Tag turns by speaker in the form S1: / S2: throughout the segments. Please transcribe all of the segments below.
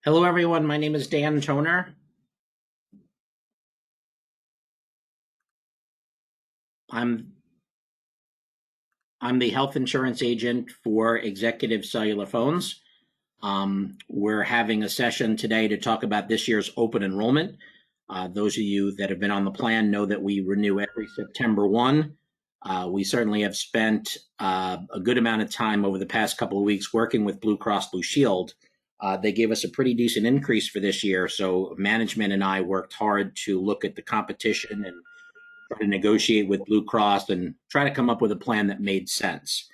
S1: Hello, everyone. My name is Dan Toner. I'm the health insurance agent for Executive Cellular Phones. We're having a session today to talk about this year's open enrollment. Those of you that have been on the plan know that we renew every September 1. We certainly have spent a good amount of time over the past couple of weeks working with Blue Cross Blue Shield. They gave us a pretty decent increase for this year, so management and I worked hard to look at the competition and try to negotiate with Blue Cross and try to come up with a plan that made sense.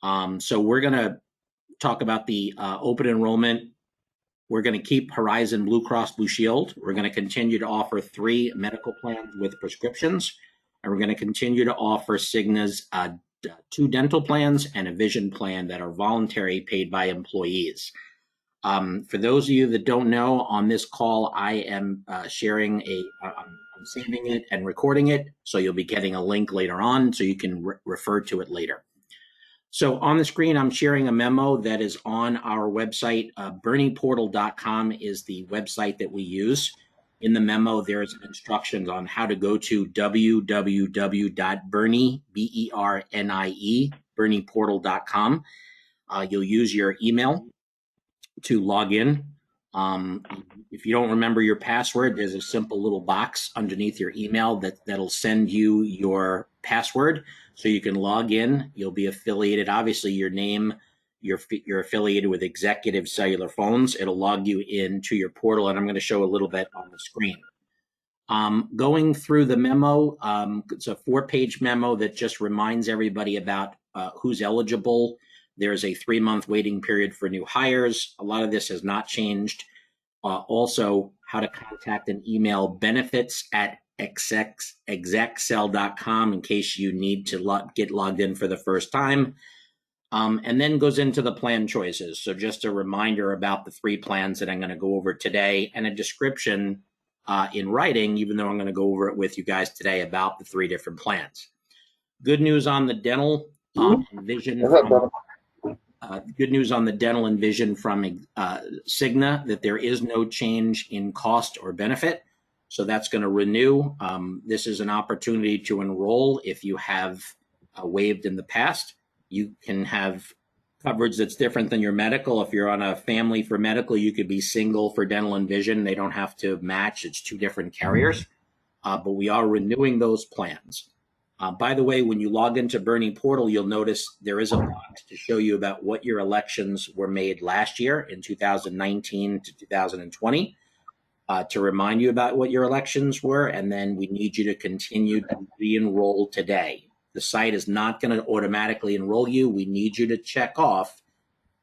S1: So we're going to talk about the open enrollment. We're going to keep Horizon Blue Cross Blue Shield. We're going to continue to offer 3 medical plans with prescriptions, and we're going to continue to offer Cigna's 2 dental plans and a vision plan that are voluntary, paid by employees. For those of you that don't know, on this call, I am sharing I'm saving it and recording it, so you'll be getting a link later on so you can refer to it later. So on the screen, I'm sharing a memo that is on our website. BerniePortal.com is the website that we use. In the memo, there's instructions on how to go to BerniePortal.com. You'll use your email to log in. If you don't remember your password, there's a simple little box underneath your email that'll send you your password so you can log in. You'll be affiliated, obviously your name, you're affiliated with Executive Cellular Phones. It'll log you into your portal, and I'm going to show a little bit on the screen. Going through the memo, it's a 4-page memo that just reminds everybody about who's eligible. There's a 3-month waiting period for new hires. A lot of this has not changed. Also, how to contact and email benefits@execcell.com in case you need to get logged in for the first time. And then goes into the plan choices. So just a reminder about the 3 plans that I'm going to go over today, and a description in writing, even though I'm going to go over it with you guys today about the 3 different plans. Good news on the dental and vision. Good news on the dental and vision from Cigna, that there is no change in cost or benefit. So that's going to renew. This is an opportunity to enroll if you have waived in the past. You can have coverage that's different than your medical. If you're on a family for medical, you could be single for dental and vision. They don't have to match. It's 2 different carriers. But we are renewing those plans. By the way, when you log into Bernie Portal, you'll notice there is a box to show you about what your elections were made last year in 2019 to 2020, to remind you about what your elections were, and then we need you to continue to re-enroll today. The site is not going to automatically enroll you. We need you to check off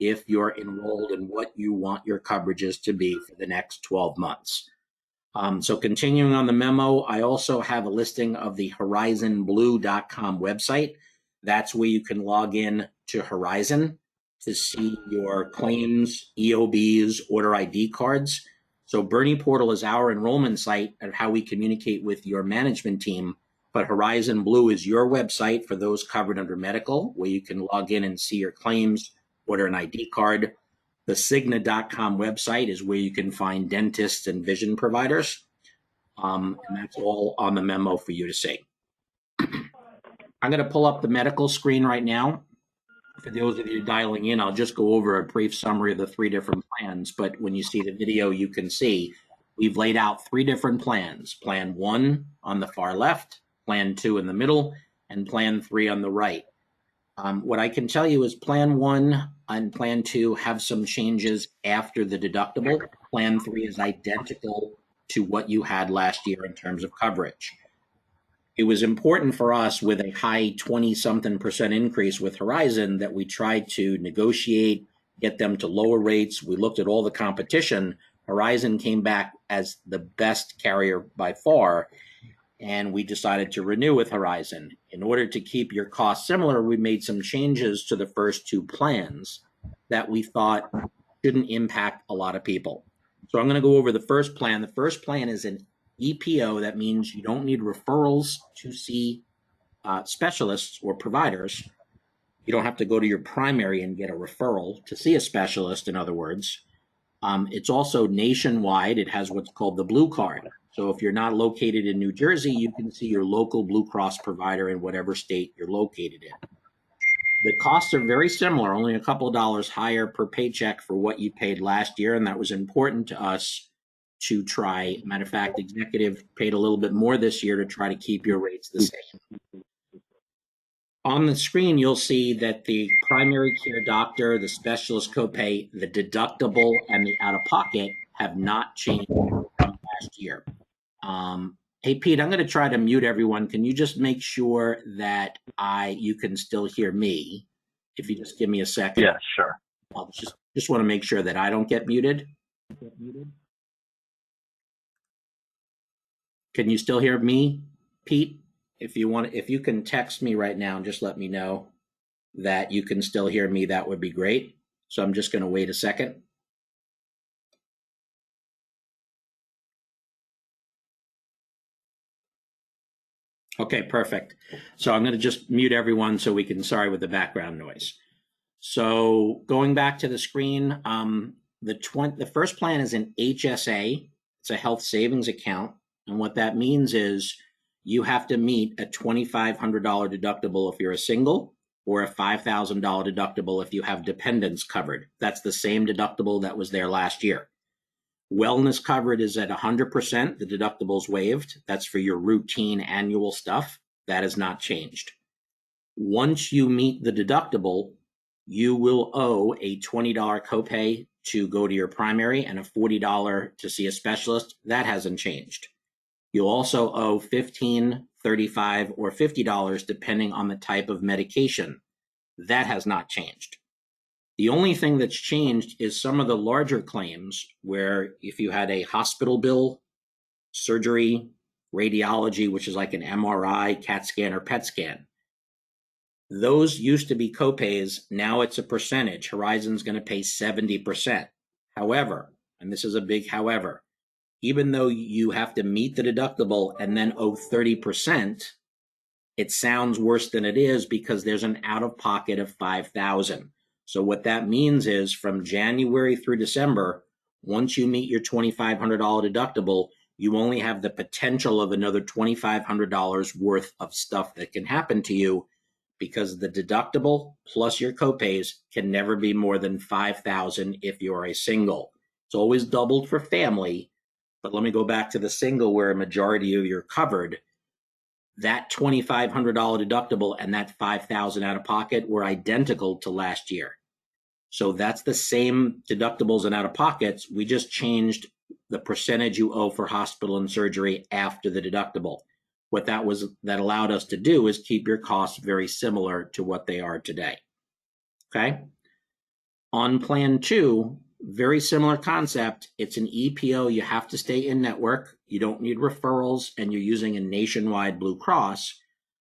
S1: if you're enrolled and what you want your coverages to be for the next 12 months. So continuing on the memo, I also have a listing of the horizonblue.com website. That's where you can log in to Horizon to see your claims, EOBs, order ID cards. So Bernie Portal is our enrollment site and how we communicate with your management team, but Horizon Blue is your website for those covered under medical, where you can log in and see your claims, order an ID card. The Cigna.com website is where you can find dentists and vision providers. And that's all on the memo for you to see. I'm going to pull up the medical screen right now. For those of you dialing in, I'll just go over a brief summary of the 3 different plans. But when you see the video, you can see we've laid out 3 different plans. Plan 1 on the far left, Plan 2 in the middle, and Plan 3 on the right. What I can tell you is Plan 1 and Plan 2 have some changes after the deductible. Plan 3 is identical to what you had last year in terms of coverage. It was important for us, with a high 20-something% increase with Horizon, that we tried to negotiate, get them to lower rates. We looked at all the competition. Horizon came back as the best carrier by far, and we decided to renew with Horizon. In order to keep your costs similar, we made some changes to the first 2 plans that we thought shouldn't impact a lot of people. So I'm going to go over the first plan. The first plan is an EPO. That means you don't need referrals to see specialists or providers. You don't have to go to your primary and get a referral to see a specialist, in other words. It's also nationwide. It has what's called the Blue Card. So if you're not located in New Jersey, you can see your local Blue Cross provider in whatever state you're located in. The costs are very similar, only a couple of dollars higher per paycheck for what you paid last year, and that was important to us to try. Matter of fact, executive paid a little bit more this year to try to keep your rates the same. On the screen, you'll see that the primary care doctor, the specialist copay, the deductible, and the out-of-pocket have not changed from last year. Hey, Pete, I'm going to try to mute everyone. Can you just make sure that you can still hear me? If you just give me a second.
S2: Yeah, sure.
S1: I'll just want to make sure that I don't get muted. Can you still hear me, Pete? If you can text me right now and just let me know that you can still hear me, that would be great. So I'm just going to wait a second. Okay, perfect. So I'm going to just mute everyone so we can, sorry with the background noise. So going back to the screen, the first plan is an HSA. It's a health savings account. And what that means is you have to meet a $2,500 deductible if you're a single, or a $5,000 deductible if you have dependents covered. That's the same deductible that was there last year. Wellness covered is at 100%. The deductible's waived. That's for your routine annual stuff. That has not changed. Once you meet the deductible, you will owe a $20 copay to go to your primary and a $40 to see a specialist. That hasn't changed. You'll also owe $15, $35, or $50 depending on the type of medication. That has not changed. The only thing that's changed is some of the larger claims where if you had a hospital bill, surgery, radiology, which is like an MRI, CAT scan, or PET scan, those used to be copays. Now it's a percentage. Horizon's going to pay 70%. However, and this is a big however, even though you have to meet the deductible and then owe 30%, it sounds worse than it is because there's an out-of-pocket of $5,000. So what that means is from January through December, once you meet your $2,500 deductible, you only have the potential of another $2,500 worth of stuff that can happen to you, because the deductible plus your copays can never be more than $5,000 if you're a single. It's always doubled for family, but let me go back to the single where a majority of you are covered. That $2,500 deductible and that $5,000 out of pocket were identical to last year. So that's the same deductibles and out of pockets. We just changed the percentage you owe for hospital and surgery after the deductible. What that allowed us to do is keep your costs very similar to what they are today. Okay. On plan 2, very similar concept. It's an EPO. You have to stay in network. You don't need referrals, and you're using a nationwide Blue Cross.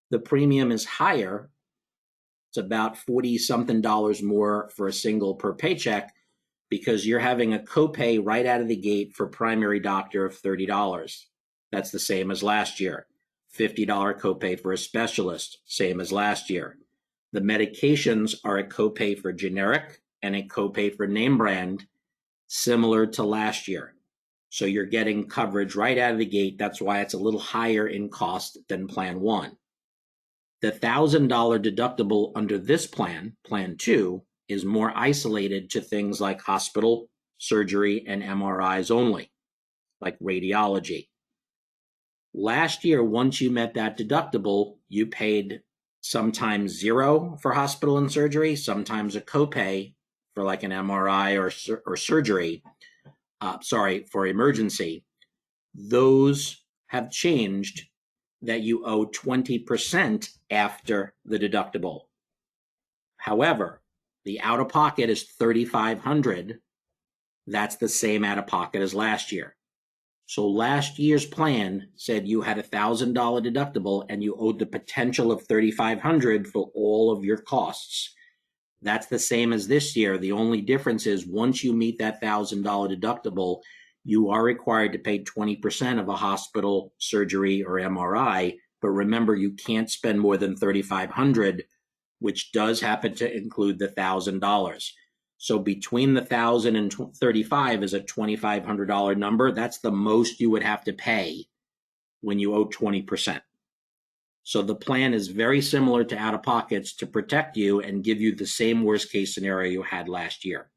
S1: The premium is higher. It's about $40-something more for a single per paycheck, because you're having a copay right out of the gate for primary doctor of $30. That's the same as last year. $50 copay for a specialist, same as last year. The medications are a copay for generic and a copay for name brand, similar to last year. So you're getting coverage right out of the gate. That's why it's a little higher in cost than Plan 1. The $1,000 deductible under this plan, Plan 2, is more isolated to things like hospital, surgery, and MRIs only, like radiology. Last year, once you met that deductible, you paid sometimes zero for hospital and surgery, sometimes a copay for like an MRI or surgery, for emergency. Those have changed, that you owe 20% after the deductible. However, the out-of-pocket is $3,500. That's the same out-of-pocket as last year. So last year's plan said you had a $1,000 deductible and you owed the potential of $3,500 for all of your costs. That's the same as this year. The only difference is once you meet that $1,000 deductible, you are required to pay 20% of a hospital, surgery, or MRI. But remember, you can't spend more than $3,500, which does happen to include the $1,000. So between the 1,000 and 35 is a $2,500 number. That's the most you would have to pay when you owe 20%. So the plan is very similar to out-of-pockets to protect you and give you the same worst case scenario you had last year.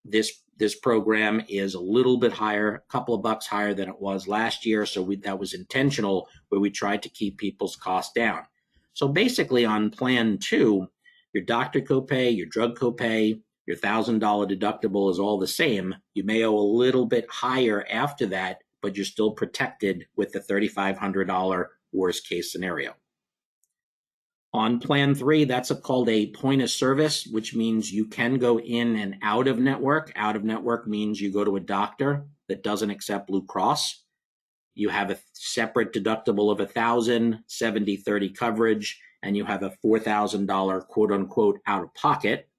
S1: This program is a little bit higher, a couple of bucks higher than it was last year. So that was intentional, where we tried to keep people's costs down. So basically on plan 2, your doctor copay, your drug copay, your $1,000 deductible is all the same. You may owe a little bit higher after that, but you're still protected with the $3,500 worst case scenario. On plan 3, that's called a point of service, which means you can go in and out of network. Out of network means you go to a doctor that doesn't accept Blue Cross. You have a separate deductible of $1,000, 70/30 coverage, and you have a $4,000 quote unquote out of pocket.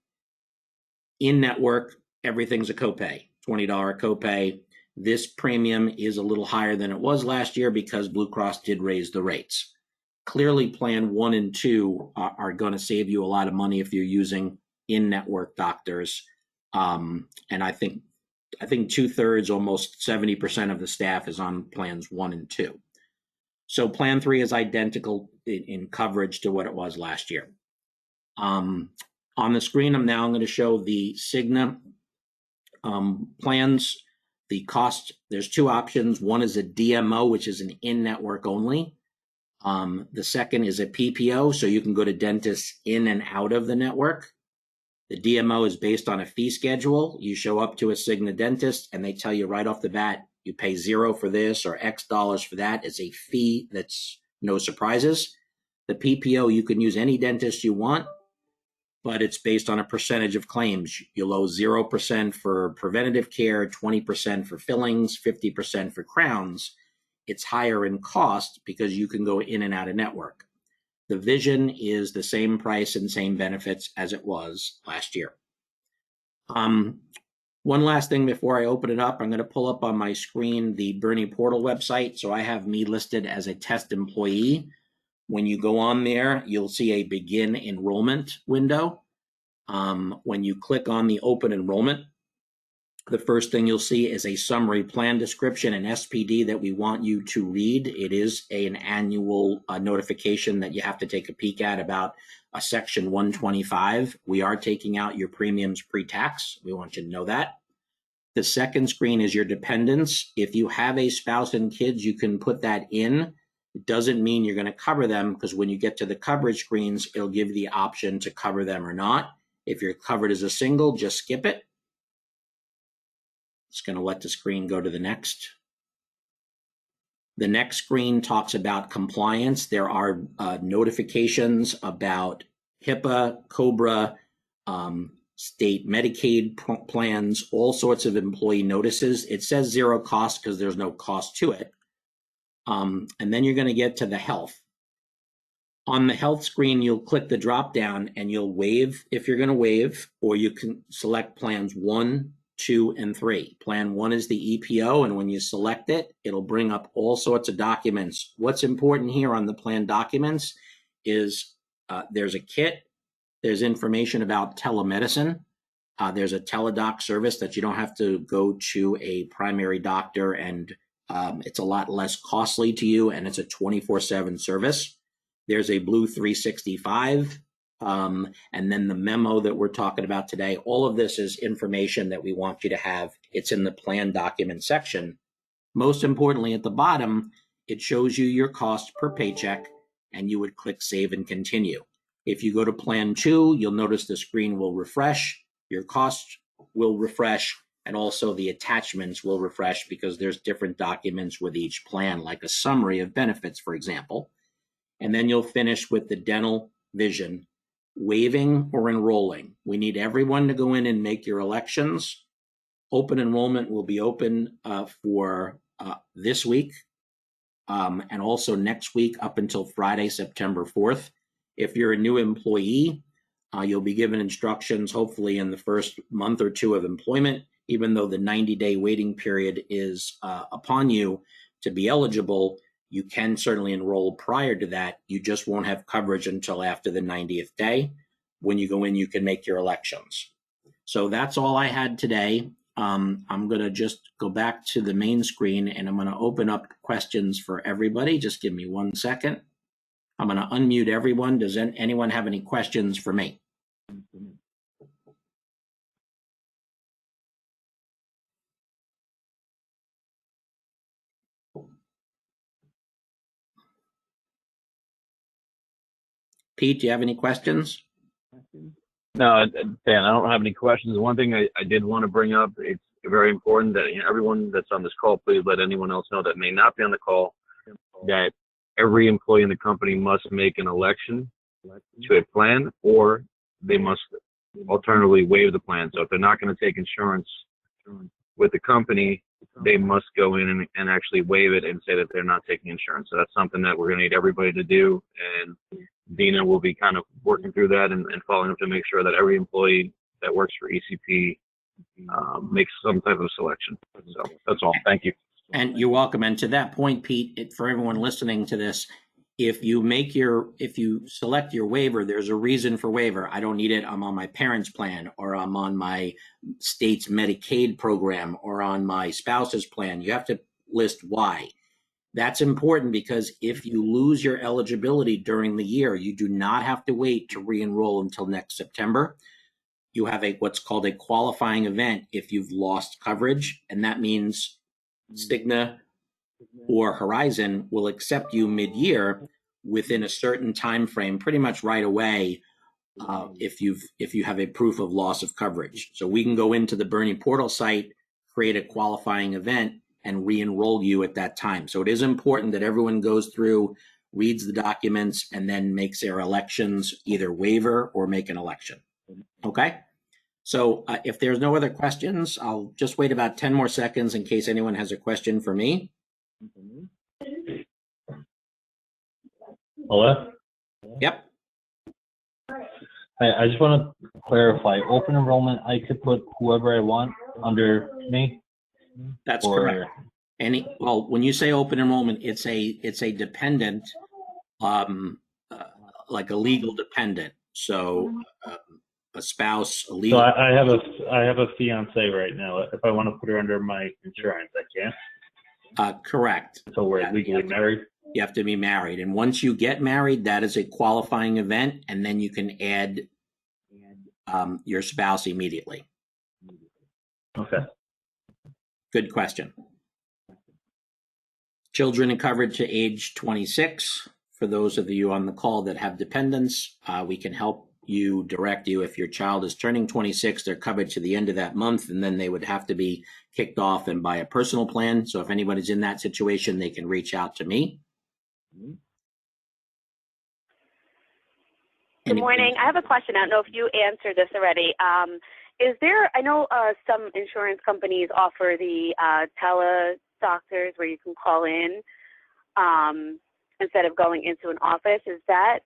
S1: In network, everything's a copay, $20 copay. This premium is a little higher than it was last year because Blue Cross did raise the rates. Clearly, plan 1 and 2 are going to save you a lot of money if you're using in-network doctors. And I think 2/3, almost 70% of the staff is on plans 1 and 2. So plan 3 is identical in coverage to what it was last year. On the screen, I'm going to show the Cigna plans. The cost, there's 2 options. One is a DMO, which is an in-network only. The second is a PPO, so you can go to dentists in and out of the network. The DMO is based on a fee schedule. You show up to a Cigna dentist and they tell you right off the bat, you pay $0 for this or X dollars for that. It's a fee that's no surprises. The PPO, you can use any dentist you want, but it's based on a percentage of claims. You'll owe 0% for preventative care, 20% for fillings, 50% for crowns. It's higher in cost because you can go in and out of network. The vision is the same price and same benefits as it was last year. One last thing before I open it up, I'm going to pull up on my screen the Bernie Portal website. So I have me listed as a test employee. When you go on there, you'll see a begin enrollment window. When you click on the open enrollment, the first thing you'll see is a summary plan description, an SPD that we want you to read. It is an annual notification that you have to take a peek at about a section 125. We are taking out your premiums pre-tax. We want you to know that. The second screen is your dependents. If you have a spouse and kids, you can put that in. It doesn't mean you're going to cover them, because when you get to the coverage screens, it'll give you the option to cover them or not. If you're covered as a single, just skip it. It's going to let the screen go to the next. The next screen talks about compliance. There are notifications about HIPAA, COBRA, state Medicaid plans, all sorts of employee notices. It says 0 cost because there's no cost to it. And then you're going to get to the health. On the health screen, you'll click the drop down and you'll waive if you're going to waive, or you can select plans 1, 2, and 3. Plan 1 is the EPO, and when you select it, it'll bring up all sorts of documents. What's important here on the plan documents is there's a kit, there's information about telemedicine, there's a teledoc service that you don't have to go to a primary doctor, and it's a lot less costly to you, and it's a 24/7 service. There's a Blue 365. And then the memo that we're talking about today, all of this is information that we want you to have. It's in the plan document section. Most importantly, at the bottom, it shows you your cost per paycheck, and you would click save and continue. If you go to plan 2, you'll notice the screen will refresh, your cost will refresh, and also the attachments will refresh because there's different documents with each plan, like a summary of benefits, for example. And then you'll finish with the dental, vision, waiving or enrolling. We need everyone to go in and make your elections. Open enrollment will be open for this week and also next week up until Friday, September 4th. If you're a new employee, you'll be given instructions hopefully in the first month or 2 of employment, even though the 90-day waiting period is upon you to be eligible. You can certainly enroll prior to that. You just won't have coverage until after the 90th day. When you go in, you can make your elections. So that's all I had today. I'm going to just go back to the main screen and I'm going to open up questions for everybody. Just give me 1 second. I'm going to unmute everyone. Does anyone have any questions for me? Pete, do you have any questions?
S2: No, Dan, I don't have any questions. One thing I did want to bring up, it's very important that everyone that's on this call, please let anyone else know that may not be on the call, that every employee in the company must make an election to a plan, or they must alternatively waive the plan. So if they're not going to take insurance with the company, they must go in and actually waive it and say that they're not taking insurance. So that's something that we're going to need everybody to do. And Dina will be kind of working through that and following up to make sure that every employee that works for ECP makes some type of selection. So that's all. Thank you.
S1: And you're welcome. And to that point, Pete, for everyone listening to this, if you select your waiver, there's a reason for waiver. I don't need it. I'm on my parents' plan, or I'm on my state's Medicaid program, or on my spouse's plan. You have to list why. That's important because if you lose your eligibility during the year, you do not have to wait to re-enroll until next September. You have what's called a qualifying event if you've lost coverage, and that means Cigna or Horizon will accept you mid-year within a certain time frame, pretty much right away, if you have a proof of loss of coverage. So we can go into the Bernie portal site, create a qualifying event, and re-enroll you at that time. So it is important that everyone goes through, reads the documents, and then makes their elections, either waiver or make an election. Okay? So if there's no other questions, I'll just wait about 10 more seconds in case anyone has a question for me.
S3: Hello?
S1: Yep.
S3: I just want to clarify, open enrollment, I could put whoever I want under me?
S1: That's correct. Well, when you say open enrollment, it's a dependent, like a legal dependent. So a spouse, a legal.
S3: So I have a fiance right now. If I want to put her under my insurance, I can?
S1: Correct.
S3: So we're legally married?
S1: You have to be married. And once you get married, that is a qualifying event. And then you can add your spouse immediately.
S3: Okay.
S1: Good question. Children in coverage to age 26. For those of you on the call that have dependents, we can help you, direct you. If your child is turning 26, they're covered to the end of that month, and then they would have to be kicked off and buy a personal plan. So if anybody's in that situation, they can reach out to me.
S4: Good morning. I have a question. I don't know if you answered this already. I know some insurance companies offer the tele doctors where you can call in instead of going into an office. Is that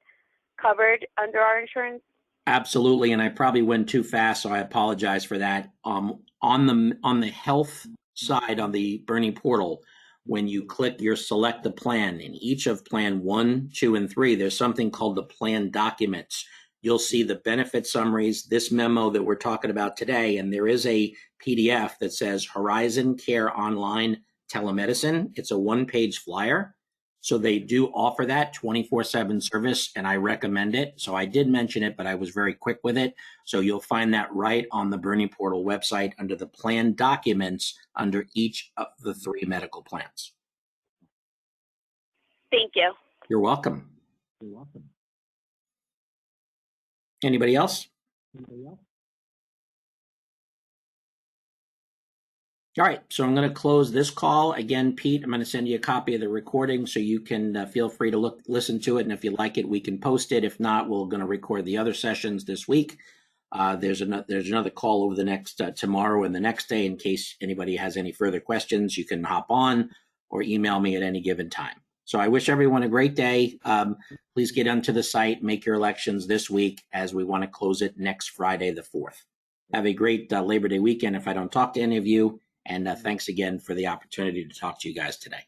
S4: covered under our insurance?
S1: Absolutely, and I probably went too fast, so I apologize for that. On the health side on the Bernie portal, when you click your select the plan, in each of plan 1, 2, and 3, there's something called the plan documents. You'll see the benefit summaries, this memo that we're talking about today, and there is a PDF that says Horizon Care Online Telemedicine. It's a one-page flyer. So they do offer that 24/7 service, and I recommend it. So I did mention it, but I was very quick with it. So you'll find that right on the Bernie portal website under the plan documents under each of the 3 medical plans.
S4: Thank you.
S1: You're welcome. Anybody else? All right, so I'm going to close this call. Again, Pete, I'm going to send you a copy of the recording so you can feel free to listen to it. And if you like it, we can post it. If not, we're going to record the other sessions this week. There's another call over the next tomorrow and the next day. In case anybody has any further questions, you can hop on or email me at any given time. So I wish everyone a great day. Please get onto the site, make your elections this week, as we want to close it next Friday, the 4th. Have a great Labor Day weekend if I don't talk to any of you. And thanks again for the opportunity to talk to you guys today.